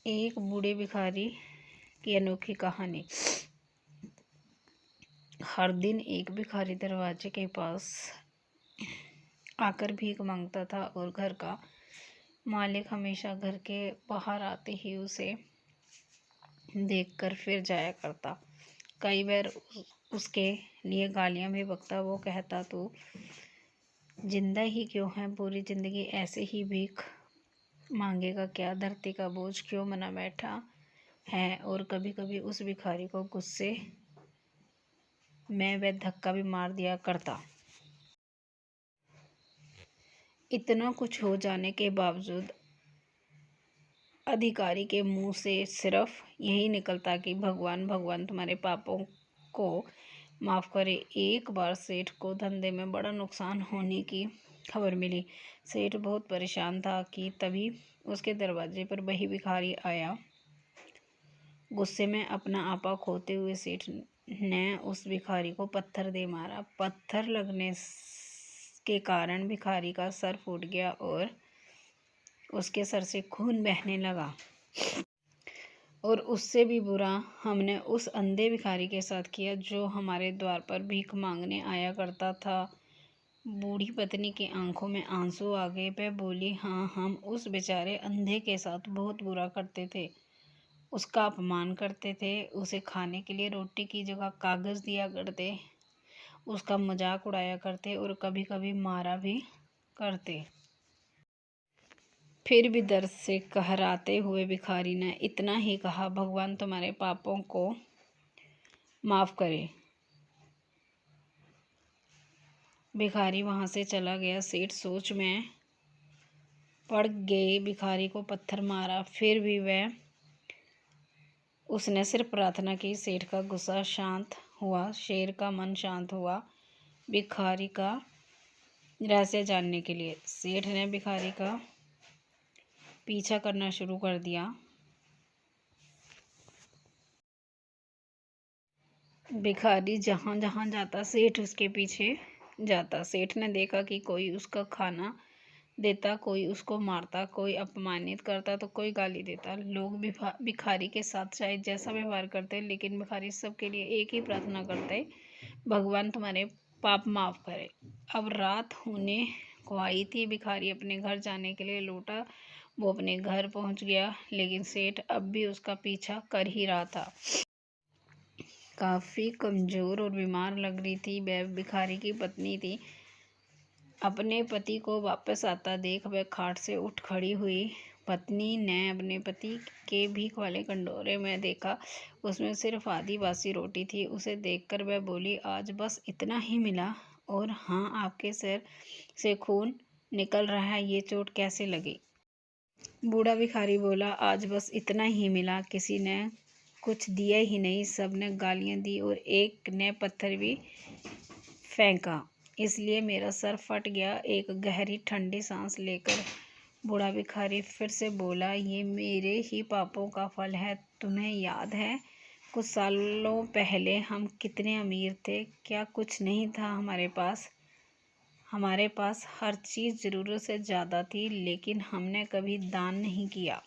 एक बूढ़े भिखारी की अनोखी कहानी। हर दिन एक भिखारी दरवाजे के पास आकर भीख मांगता था और घर का मालिक हमेशा घर के बाहर आते ही उसे देखकर फिर जाया करता। कई बार उसके लिए गालियां भी बकता। वो कहता, तू जिंदा ही क्यों है? पूरी जिंदगी ऐसे ही भीख मांगेगा क्या? धरती का बोझ क्यों बना बैठा है? और कभी कभी उस भिखारी को गुस्से में वह धक्का भी मार दिया करता। इतना कुछ हो जाने के बावजूद अधिकारी के मुंह से सिर्फ यही निकलता कि भगवान भगवान तुम्हारे पापों को माफ करे। एक बार सेठ को धंधे में बड़ा नुकसान होने की खबर मिली। सेठ बहुत परेशान था कि तभी उसके दरवाजे पर वही भिखारी आया। गुस्से में अपना आपा खोते हुए सेठ ने उस भिखारी को पत्थर दे मारा। पत्थर लगने के कारण भिखारी का सर फूट गया और उसके सर से खून बहने लगा। और उससे भी बुरा हमने उस अंधे भिखारी के साथ किया जो हमारे द्वार पर भीख मांगने आया करता था। बूढ़ी पत्नी की आंखों में आंसू आ गए। वह बोली, हाँ, हम उस बेचारे अंधे के साथ बहुत बुरा करते थे। उसका अपमान करते थे, उसे खाने के लिए रोटी की जगह कागज दिया करते, उसका मजाक उड़ाया करते और कभी कभी मारा भी करते। फिर भी दर्द से कहराते हुए भिखारी ने इतना ही कहा, भगवान तुम्हारे पापों को माफ करे। भिखारी वहां से चला गया। सेठ सोच में पड़ गए। भिखारी को पत्थर मारा, फिर भी उसने सिर्फ प्रार्थना की। सेठ का गुस्सा शांत हुआ, शेर का मन शांत हुआ। भिखारी का रहस्य जानने के लिए सेठ ने भिखारी का पीछा करना शुरू कर दिया। भिखारी जहां जहां जाता, सेठ उसके पीछे जाता। सेठ ने देखा कि कोई उसका खाना देता, कोई उसको मारता, कोई अपमानित करता तो कोई गाली देता। लोग भिखारी के साथ चाहे जैसा व्यवहार करते, लेकिन भिखारी सबके लिए एक ही प्रार्थना करते, भगवान तुम्हारे पाप माफ करे। अब रात होने को आई थी। भिखारी अपने घर जाने के लिए लौटा। वो अपने घर पहुंच गया, लेकिन सेठ अब भी उसका पीछा कर ही रहा था। काफी कमजोर और बीमार लग रही थी। वह भिखारी की पत्नी थी। अपने पति को वापस आता देख वह खाट से उठ खड़ी हुई। पत्नी ने अपने पति के भीख वाले कटोरे में देखा, उसमें सिर्फ आधी बासी रोटी थी। उसे देखकर वह बोली, आज बस इतना ही मिला? और हाँ, आपके सिर से खून निकल रहा है, ये चोट कैसे लगी? बूढ़ा भिखारी बोला, आज बस इतना ही मिला। किसी ने कुछ दिया ही नहीं, सबने गालियां दी और एक ने पत्थर भी फेंका, इसलिए मेरा सर फट गया। एक गहरी ठंडी सांस लेकर बूढ़ा भिखारी फिर से बोला, ये मेरे ही पापों का फल है। तुम्हें याद है कुछ सालों पहले हम कितने अमीर थे? क्या कुछ नहीं था हमारे पास? हमारे पास हर चीज जरूरत से ज्यादा थी, लेकिन हमने कभी दान नहीं किया।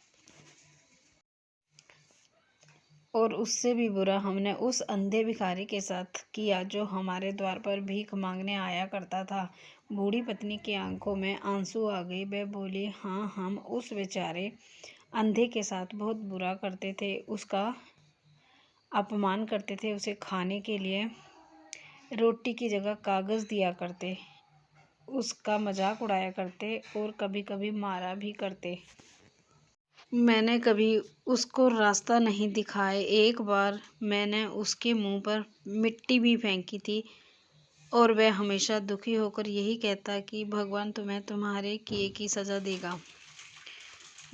और उससे भी बुरा हमने उस अंधे भिखारी के साथ किया जो हमारे द्वार पर भीख मांगने आया करता था। बूढ़ी पत्नी की आंखों में आंसू आ गए। वह बोली, हाँ, हम उस बेचारे अंधे के साथ बहुत बुरा करते थे, उसका अपमान करते थे, उसे खाने के लिए रोटी की जगह कागज दिया करते, उसका मजाक उड़ाया करते और कभी कभी मारा भी करते। मैंने कभी उसको रास्ता नहीं दिखाया। एक बार मैंने उसके मुंह पर मिट्टी भी फेंकी थी और वह हमेशा दुखी होकर यही कहता कि भगवान तुम्हें तुम्हारे किए की सज़ा देगा।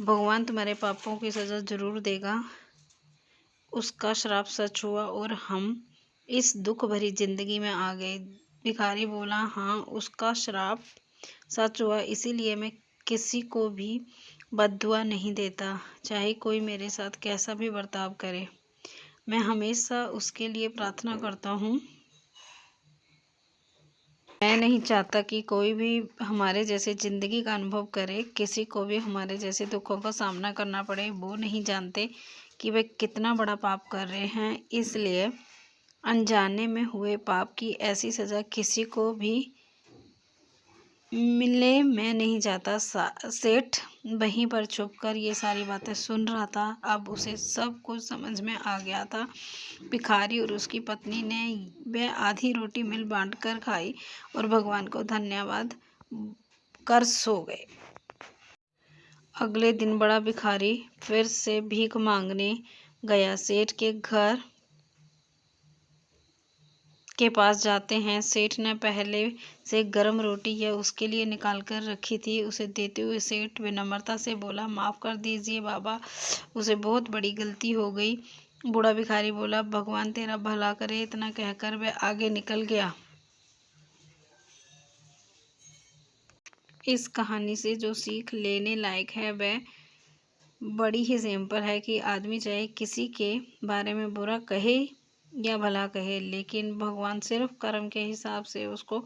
भगवान तुम्हारे पापों की सज़ा जरूर देगा। उसका श्राप सच हुआ और हम इस दुख भरी जिंदगी में आ गए। भिखारी बोला, हाँ, उसका श्राप सच हुआ, इसीलिए मैं किसी को भी बद्दुआ नहीं देता, चाहे कोई मेरे साथ कैसा भी बर्ताव करे। मैं हमेशा उसके लिए प्रार्थना करता हूँ। मैं नहीं चाहता कि कोई भी हमारे जैसे ज़िंदगी का अनुभव करे, किसी को भी हमारे जैसे दुखों का सामना करना पड़े। वो नहीं जानते कि वे कितना बड़ा पाप कर रहे हैं, इसलिए अनजाने में हुए पाप की ऐसी सज़ा किसी को भी मिले मैं नहीं चाहता। सेठ वहीं पर छुप कर ये सारी बातें सुन रहा था। अब उसे सब कुछ समझ में आ गया था। भिखारी और उसकी पत्नी ने वह आधी रोटी मिल बांट कर खाई और भगवान को धन्यवाद कर सो गए। अगले दिन बड़ा भिखारी फिर से भीख मांगने गया। सेठ के घर के पास जाते हैं। सेठ ने पहले से गर्म रोटी या उसके लिए निकाल कर रखी थी। उसे देते हुए सेठ विनम्रता से बोला, माफ़ कर दीजिए बाबा, उसे बहुत बड़ी गलती हो गई। बूढ़ा भिखारी बोला, भगवान तेरा भला करे। इतना कहकर वह आगे निकल गया। इस कहानी से जो सीख लेने लायक है वह बड़ी ही सिंपल है कि आदमी चाहे किसी के बारे में बुरा कहे या भला कहे, लेकिन भगवान सिर्फ कर्म के हिसाब से उसको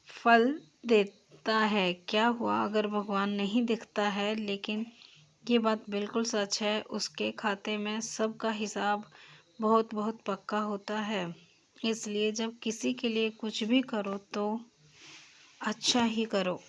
फल देता है। क्या हुआ अगर भगवान नहीं दिखता है, लेकिन ये बात बिल्कुल सच है, उसके खाते में सबका हिसाब बहुत बहुत पक्का होता है। इसलिए जब किसी के लिए कुछ भी करो तो अच्छा ही करो।